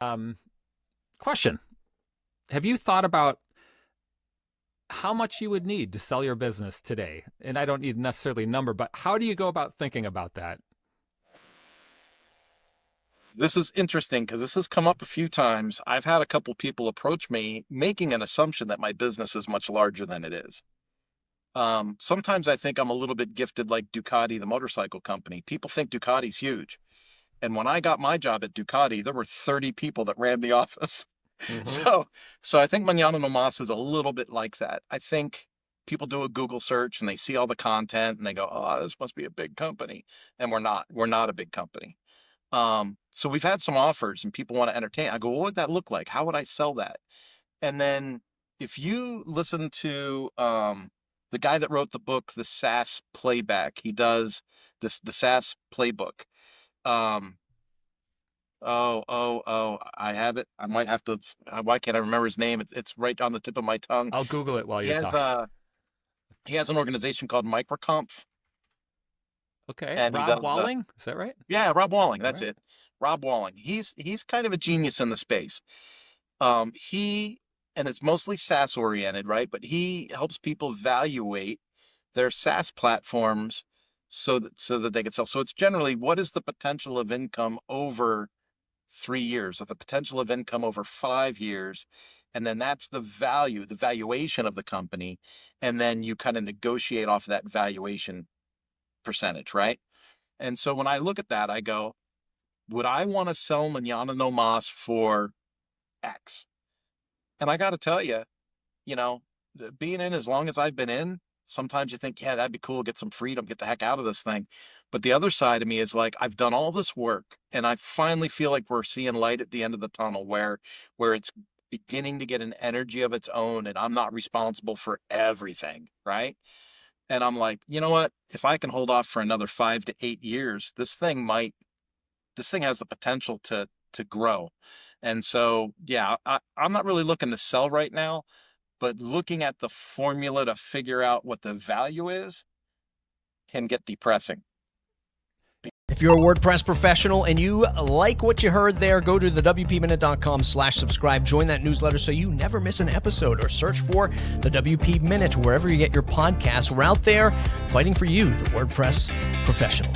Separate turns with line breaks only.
Um, Question. Have you thought about how much you would need to sell your business today? And I don't need necessarily a number, but how do you go about thinking about that?
This is interesting because this has come up a few times. I've had a couple people approach me making an assumption that my business is much larger than it is. Sometimes I think I'm a little bit gifted like Ducati, the motorcycle company. People think Ducati's huge. And when I got my job at Ducati, there were 30 people that ran the office.
Mm-hmm.
So, so I think Manana no Mas is a little bit like that. I think people do a Google search and they see all the content and they go, "Oh, this must be a big company." And we're not. We're not a big company. So we've had some offers and people want to entertain. I go, what would that look like? How would I sell that? And then if you listen to the guy that wrote the book, The SaaS Playback, he does the SaaS Playbook. Um, I have it. I might have to. Why can't I remember his name? It's right on the tip of my tongue.
I'll Google it while
He
you're
has
talking.
he has an organization called Microconf,
Okay.
and he
Rob
does
Walling? Is that right?
yeah, Rob Walling.
All
That's
right.
it. Rob Walling. He's kind of a genius in the space. He and it's mostly SaaS oriented, right? But he helps people evaluate their SaaS platforms so that they can sell. So it's generally what is the potential of income over 3 years, or the potential of income over 5 years, and then that's the value, the valuation of the company, and then you kind of negotiate off of that valuation percentage, right? And so when I look at that, I go, would I want to sell Manana no Mas for X? And I got to tell you, you know, being in as long as I've been in, sometimes you think, yeah, that'd be cool, get some freedom, get the heck out of this thing. But the other side of me is like, I've done all this work and I finally feel like we're seeing light at the end of the tunnel where it's beginning to get an energy of its own and I'm not responsible for everything, right? And I'm like, you know what? If I can hold off for another 5 to 8 years, this thing has the potential to grow. And so, yeah, I'm not really looking to sell right now, but looking at the formula to figure out what the value is can get depressing.
If you're a WordPress professional and you like what you heard there, go to the WPMinute.com/subscribe. Join that newsletter so you never miss an episode, or search for the WP Minute wherever you get your podcasts. We're out there fighting for you, the WordPress professional.